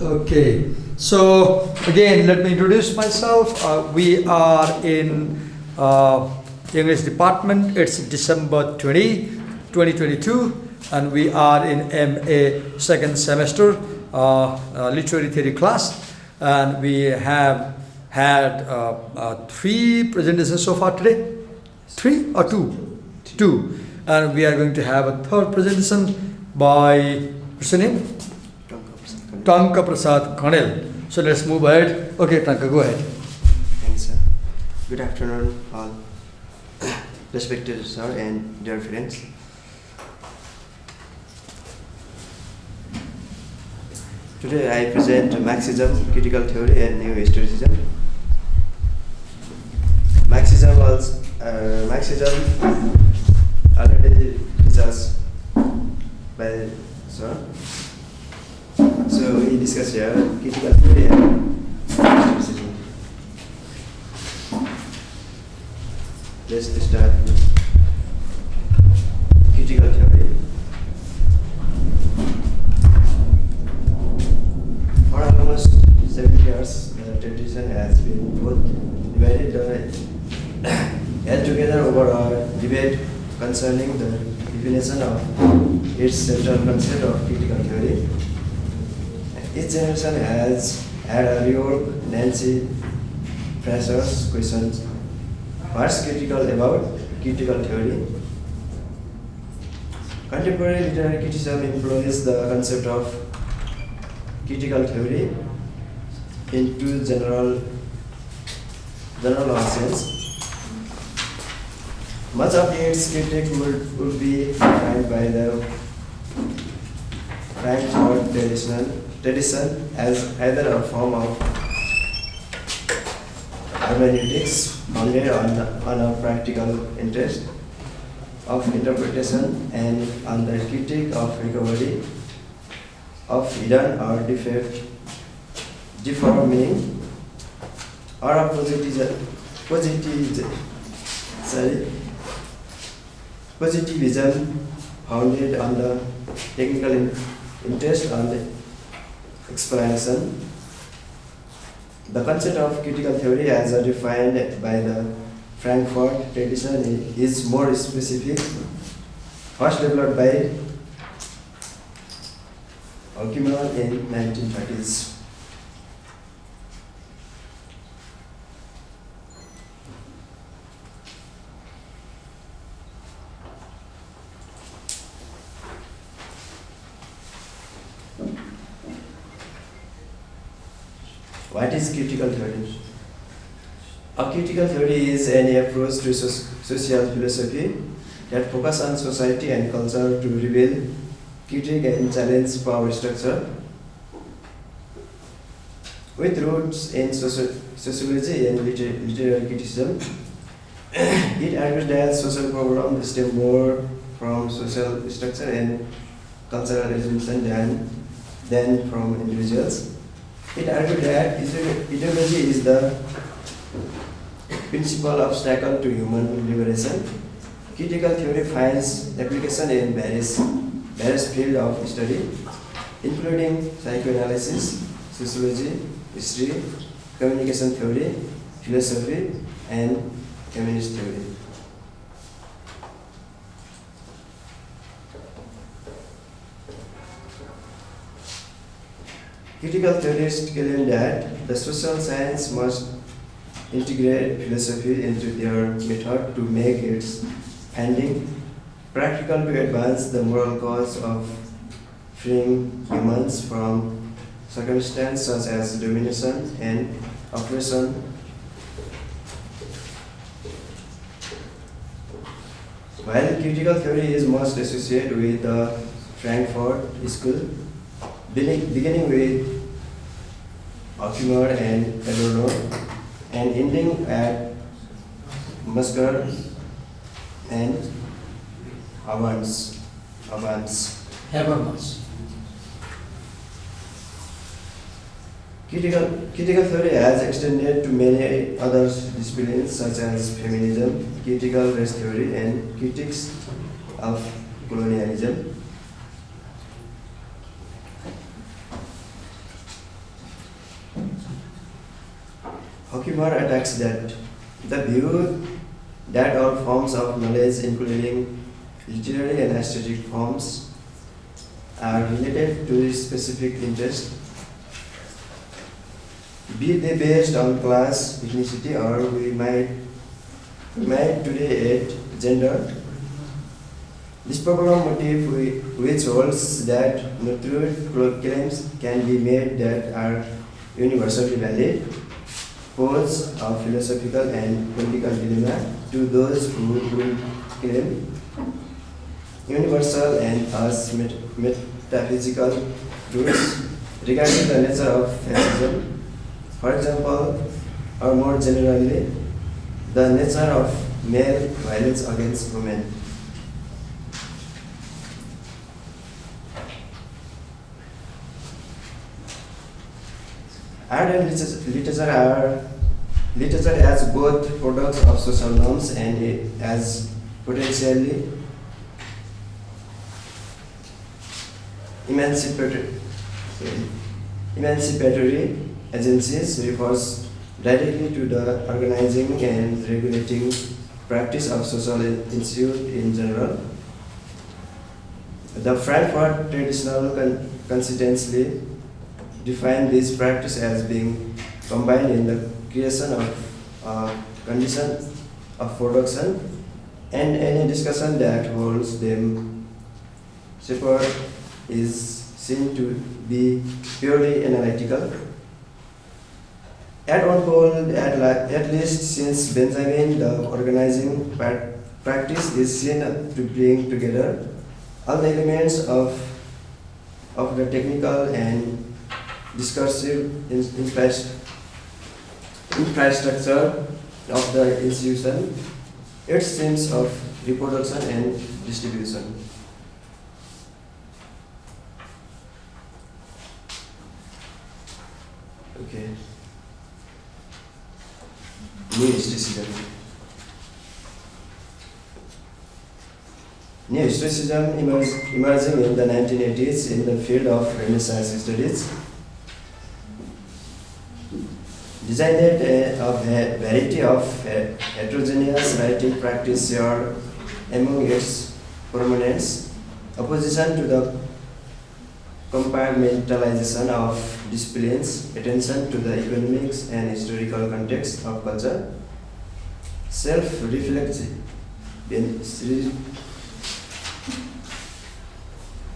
Okay, so again, let me introduce myself. We are in English department. It's December 2022, and we are in MA second semester literary theory class, and we have had 3 presentations so far today. 3 or 2? 2. And we are going to have a 3rd presentation by, what's your name? Tanka Kandel. So let's move ahead. Okay, Tanka, go ahead. Thanks, sir. Good afternoon, all respected sir and dear friends. Today I present Marxism, critical theory, and new historicism. Marxism already discussed by sir. So we discuss here critical theory and historicism. Let's start with critical theory. For almost 70 years, the tradition has been both divided held together over a debate concerning the definition of its central concept of critical theory. Each generation has had a reorg. Nancy Fraser's questions: what's critical about critical theory? Contemporary literary criticism employs the concept of critical theory in 2 general notions. Much of its critique would be defined by the Frankfurt tradition as either a form of hermeneutics founded on a practical interest of interpretation and on the critique of recovery of hidden or deformed meaning, or a positivism founded on the technical interest on the explanation. The concept of critical theory as defined by the Frankfurt tradition is more specific. First developed by Alchemon in 1930s. What is critical theory? A critical theory is any approach to social philosophy that focuses on society and culture to reveal, critique, and challenge power structure. With roots in sociology and literary criticism, it argues that social problems stem more from social structure and cultural resolution than from individuals. It argued that ideology is the principal obstacle to human liberation. Critical theory finds application in various fields of study, including psychoanalysis, sociology, history, communication theory, philosophy, and feminist theory. Critical theorists claim that the social science must integrate philosophy into their method to make its finding practical to advance the moral cause of freeing humans from circumstances such as domination and oppression. While critical theory is most associated with the Frankfurt School, beginning with Alchemon and Adorno, and ending at Musser and Habermas. Critical theory has extended to many other disciplines such as feminism, critical race theory, and critics of colonialism. Huckmer attacks that the view that all forms of knowledge, including literary and aesthetic forms, are related to specific interest, be they based on class, ethnicity, or we might today add gender. This popular motif which holds that no true claims can be made that are universally valid, pose a philosophical and political dilemma to those who will claim universal and thus metaphysical truths regarding the nature of fascism. For example, or more generally, the nature of male violence against women. Art and literature as both products of social norms and as potentially emancipatory agencies refers directly to the organizing and regulating practice of social issues in general. The Frankfurt traditional consistently define this practice as being combined in the creation of a condition of production, and any discussion that holds them separate is seen to be purely analytical. At one point, at least since Benjamin, the organizing practice is seen to bring together all the elements of the technical and discursive infrastructure of the institution, its streams of reproduction and distribution. Okay. New Historicism. New Historicism emerging in the 1980s in the field of Renaissance studies. Designed a variety of heterogeneous writing practice here among its proponents, opposition to the compartmentalization of disciplines, attention to the economics and historical context of culture, self-reflexive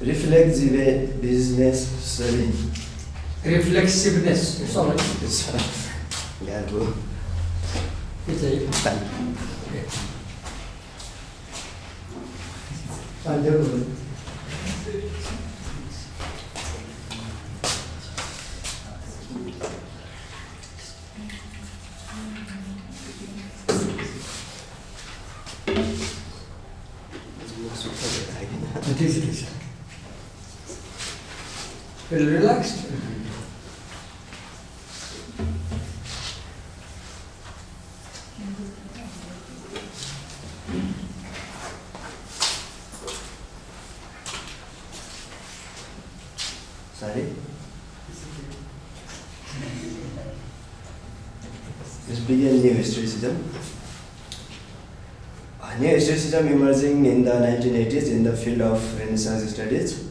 Reflexiveness. Sorry. Yeah, bro. It's a Kandel. It is. Feel relaxed. Sorry? Let's begin New Historicism. New Historicism emerging in the 1980s in the field of Renaissance studies.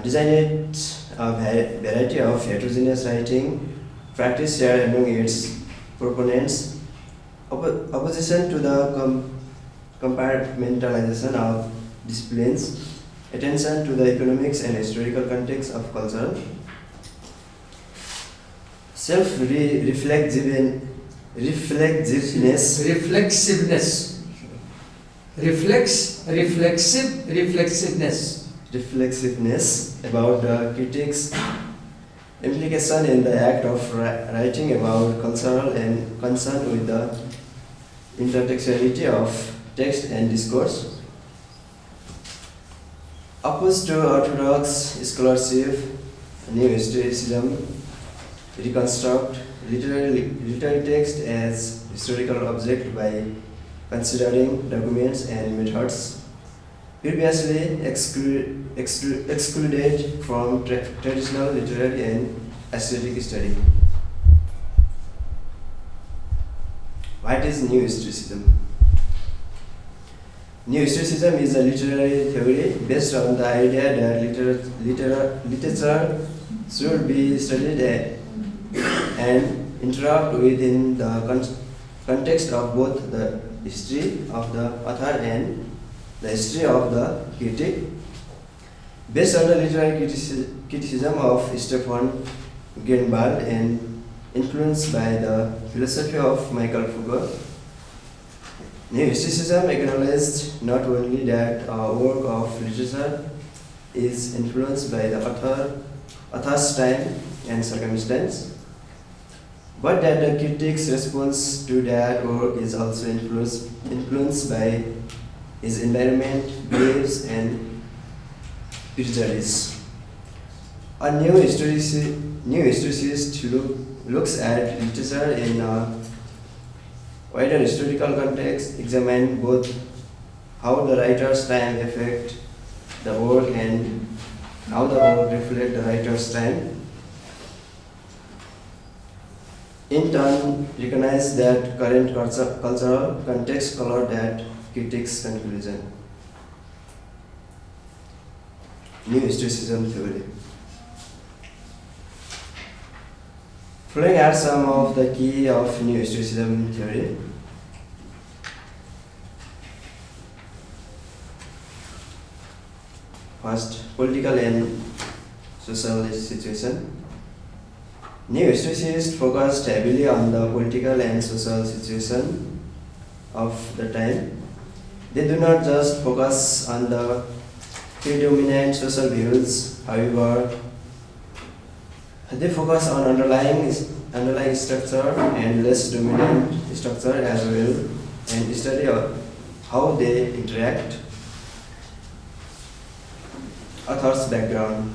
Designed a variety of heterogeneous writing practice shared among its proponents, opposition to the compartmentalization of disciplines, attention to the economics and historical context of culture, reflexiveness, reflexiveness about the critics' implication in the act of writing about cultural and concern with the intertextuality of text and discourse. Opposed to orthodox scholarship, New Historicism reconstruct literary text as historical object by considering documents and methods previously excluded from traditional literary and aesthetic study. What is New Historicism? New Historicism is a literary theory based on the idea that literature should be studied and interpreted within the context of both the history of the author and the history of the critic. Based on the literary criticism of Stefan Greenwald and influenced by the philosophy of Michael Foucault, New Historicism acknowledged not only that a work of literature is influenced by the author's time and circumstance, but that the critic's response to that work is also influenced by his environment, beliefs, and prejudice. A new historicist looks at literature in a wider historical context, examine both how the writer's time affect the work and how the work reflect the writer's time. In turn, recognize that current cultural context color that critics' conclusion. New Historicism theory. Following are some of the key of New Historicism theory. First, political and social situation. New historicists focused heavily on the political and social situation of the time. They do not just focus on the predominant social views, however, they focus on underlying structure and less dominant structure as well, and study how they interact. Author's background.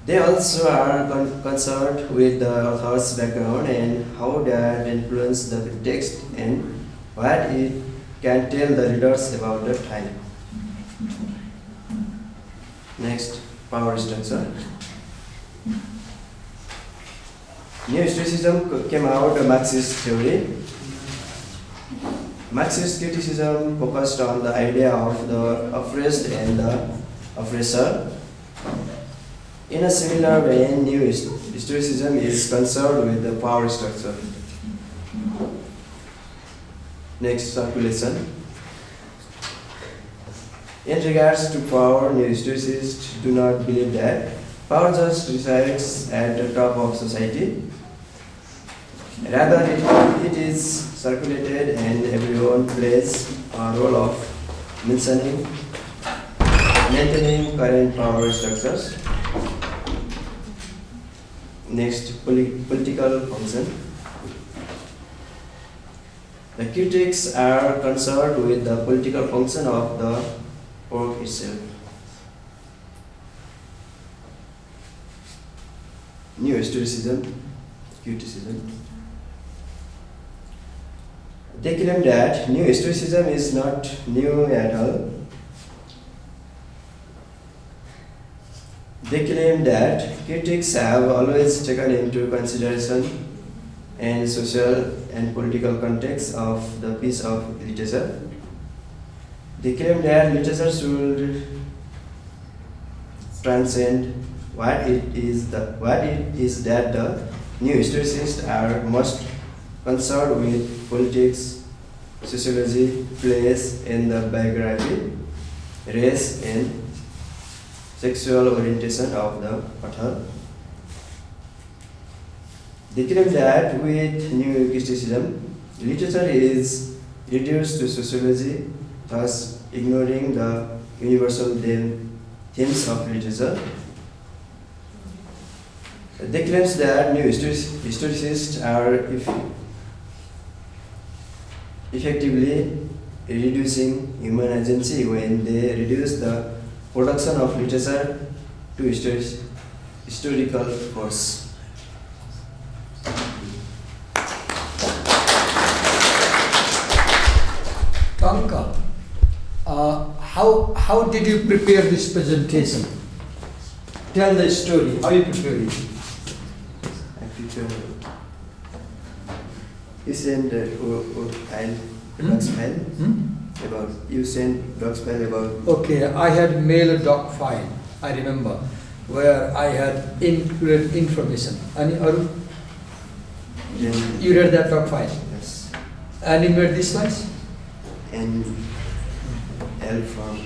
They also are concerned with the author's background and how that influences the text and what it can tell the readers about the time. Next, power structure. New Historicism came out of Marxist theory. Marxist criticism focused on the idea of the oppressed and the oppressor. In a similar way, New Historicism is concerned with the power structure. Next, circulation. In regards to power, New Historicists do not believe that power just resides at the top of society. Rather, it is circulated and everyone plays a role of maintaining current power structures. Next, political function. The critics are concerned with the political function of the work itself. New Historicism, criticism. They claim that New Historicism is not new at all. They claim that critics have always taken into consideration and social and political context of the piece of literature. They claim that literature should transcend what it is that the new historicists are most concerned with: politics, sociology, place and the biography, race and sexual orientation of the author. They claim that with New Historicism, literature is reduced to sociology, thus ignoring the universal themes of literature. They claim that New Historicists are effectively reducing human agency when they reduce the production of literature to historical force. Tanka, how did you prepare this presentation? Tell the story, how you prepared it. You send file, docs file about, you send docs file about. Okay, I had mailed a doc file, I remember, where I had included information. Any other? You read that doc file? Yes. And you made these slides? And help from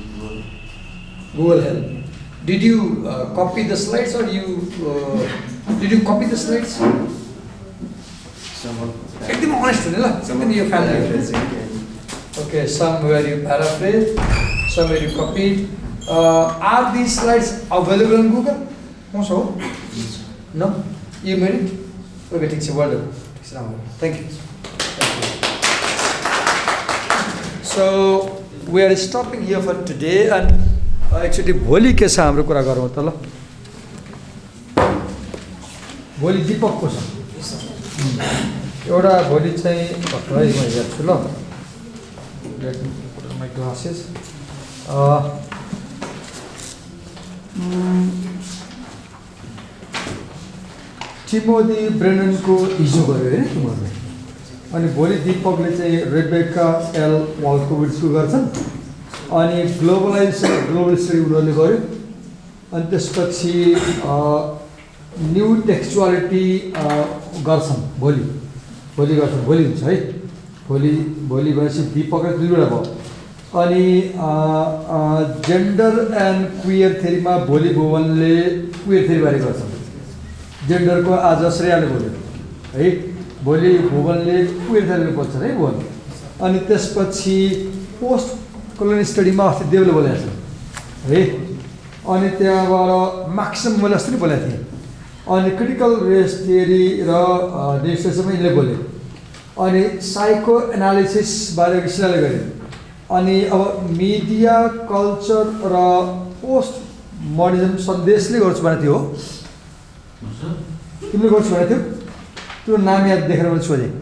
Google Help. Did you copy the slides or did you copy the slides? some of एकदम honest हुने ल, एकदम यो family. Okay, some where you paraphrased, some where you copied. Are these slides available on Google? Also? No? You made it? Okay, ठीक छ, well done. Thank you. So we are stopping here for today and actually भोलि के छ हाम्रो कुरा गरौँ त ल. भोलि दीपकको छ. एउटा भोलि चाहिँ भर्खरै म हेर्छु ल. Let me put on my glasses. Timothy ब्रेननको हिजो गऱ्यो हैन तिमीहरूले. अनि भोलि दीपकले चाहिँ रेबेका एल वाल्कोविट्जको गर्छन्. अनि ग्लोबल स्टडी उनीहरूले गर्यो. अनि त्यसपछि न्यू टेक्सचुअलिटी गर्छन् भोलि गर्छन्. भोलि हुन्छ है. भोलि भएपछि दीपक र दुईवटा भयो. अनि जेन्डर एन्ड क्वियर थ्योरीमा भोलि भुवनले क्वियर थ्योरीबारे गर्छन्. जेन्डरको आज श्रेयाले बोल्यो है. भोलि भुवनले क्वियर थ्योरीले बोल्छन् है भुवन. अनि त्यसपछि पोस्ट कोलोनियल स्टडीमा अस्ति देवले बोलेको छ है. अनि त्यहाँबाट मार्क्सम मैले अस्ति नै बोलेको थिएँ. अनि क्रिटिकल रेस थियोरी र डिस्कसनमा यिनले बोले. अनि साइको एनालिसिसबारे विश्लेषण गऱ्यो. अनि अब मिडिया कल्चर र पोस्ट मोडर्निज्म सन्देशले गर्छु भनेको थियो. तिमीले गर्छु भनेको थियो. त्यो नाम याद देखेर मैले सोधेँ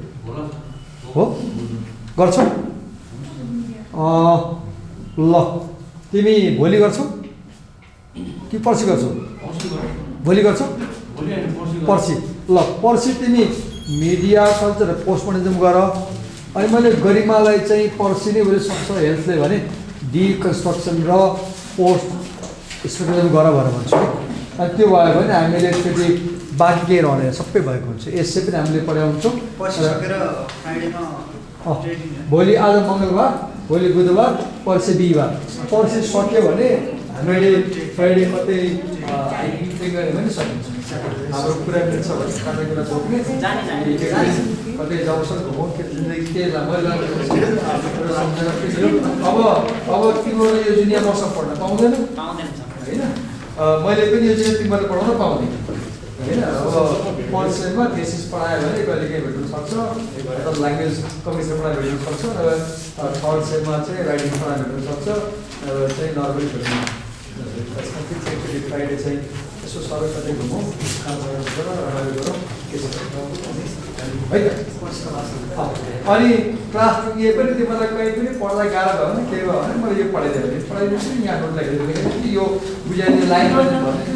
हो गर्छौ ल. तिमी भोलि गर्छौ कि पर्सि गर्छौ? भोलि गर्छौ पर्सि. ल पर्सि तिमी मिडिया कल्चर र पोस्ट मोडर्निज्म गर. अनि मैले गरिमालाई चाहिँ पर्सि नै उसले सक्छ हेल्थले भने डिकन्स्ट्रक्सन र पोस्ट स्ट्रक्चरल गर भनेर भन्छु. अनि त्यो भयो भने हामीले एकचोटि बाँकी केही रहँदैन, सबै भएको हुन्छ. यसै पनि हामीले पढाउँछौँ. भोलि आज मङ्गलबार, भोलि बुधबार, पर्सि बिहिबार. पर्सि सक्यो भने हामीले फ्राइडे मात्रै हाइकिङ गऱ्यो भने सकिन्छ. हाम्रो कुरा मिल्छ भने खानेकुरा बोक्ने कतै जाउँछ घुमौँ के मैले अब तिम्रो यो जुनिया मसँग पढ्न पाउँदैन होइन. मैले पनि यो चाहिँ तिमीलाई पढाउन पाउँदैन होइन. अब पर्सेमा थेसिस पढायो भने कहिले केही भेट्नु सक्छ. ल्याङ्ग्वेज कमिसन पढायो भेट्नु सक्छ. र थर्ड सेममा चाहिँ राइटिङ पढायो भेट्नु सक्छ. चाहिँ नर्मली भेट्नु. त्यसमा चाहिँ फ्राइडे चाहिँ यसो सबै कतै घुमौँ, खानाहरू गरौँ, रमाइलो गरौँ के छ है त. अनि क्लास टुकिए पनि तिमीलाई कहीँ पनि पढ्दा गाह्रो भयो भने केही भयो भने मैले यो पढाइदियो भने पढाइदिन्छु नि. यहाँ नोट लेखेर कि यो बुझाइदिने लाइन भने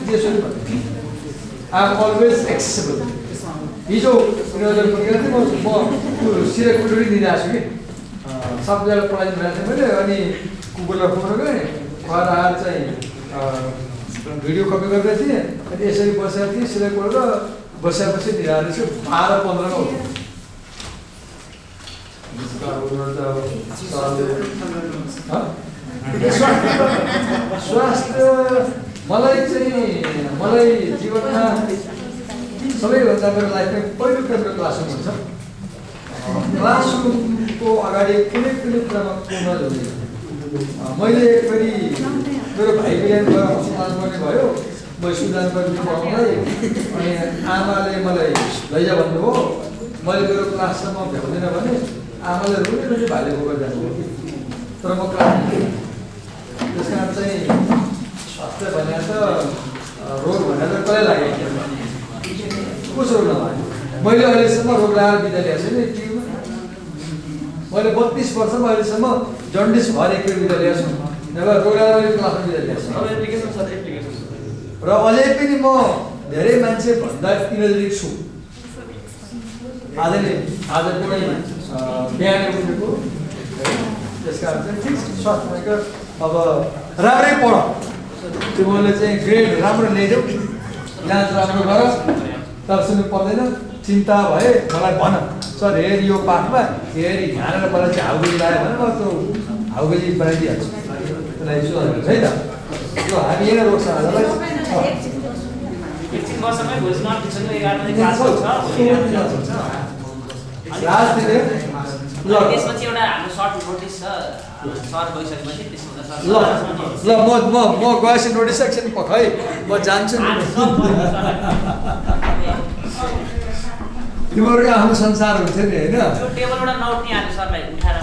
त्यसरी भन्छु. I am always accessible. हिजो उनीहरूले फर्केर चाहिँ म सिरे कुटुरी दिइरहेको छु कि सबैजना पढाइदिनु भएको थिएँ मैले. अनि कुकुरलाई फोन गरेँ, घर आएर चाहिँ भिडियो कपी गरेको थिएँ. अनि यसरी बसेको थिएँ सिलाइ पढेर बसेपछि दिइरहेको छु. 12-15मा उठ्यो. स्वास्थ्य मलाई जीवनमा सबैभन्दा मेरो लाइफमा पहिलो मेरो क्लासरुम हुन्छ. क्लासरुमको अगाडि कुनै कुरामा पूर्ण हुँदैन. मैले फेरि मेरो भाइ बिहान गएर अस्पताल पर्ने भयो. म स्कुल जानुपर्ने पढाउँदै. अनि आमाले मलाई लैजा भन्नुभयो. मैले मेरो क्लाससम्म भ्याउँदैन भने आमाले रुने रुने भाइले बोकेर जानुभयो. तर म क्लास त्यस कारण चाहिँ स्वास्थ्य भनेर त रोग भनेर त कसलाई लागेको थियो कसो रोग नभए. मैले अहिलेसम्म रोग लगाएर बिदा ल्याएको छैन टियुमा. मैले 32 वर्षमा अहिलेसम्म जन्डिस भएर एकपल्ट बिदा ल्याएको छु. नभए रोग लगाएर मैले क्लासमा बिदा ल्याएको छु. र अझै पनि म धेरै मान्छे भन्दा इनर्जेटिक छु. आज कुनै बिहान उठेको त्यस कारण चाहिँ ठिक छ स्वास्थ्यको अब राम्रै पढ तिमीले चाहिँ ग्रेड राम्रो ल्याइदेऊ जाँच राम्रो गर तर सुन्नु पर्दैन चिन्ता भए मलाई भन सर हेर यो पाठमा हेर यहाँनिर मलाई चाहिँ हाउगेजी लाग्यो भने म त्यो हाउगेजी बनाइदिइहाल्छु त्यसलाई यसो है त यो हामी यहाँ रोक्छ आजलाई त्यसपछि एउटा हाम्रो सर्ट नोटिस छ सर गइसकेपछि त्यसमा सर ल म गएपछि नोटिस सेक्सन पखै म जान्छु नि तिमीहरूको आफ्नो संसार हुन्थ्यो नि होइन टेबलबाट नउठ्ने आज सरलाई उठाएर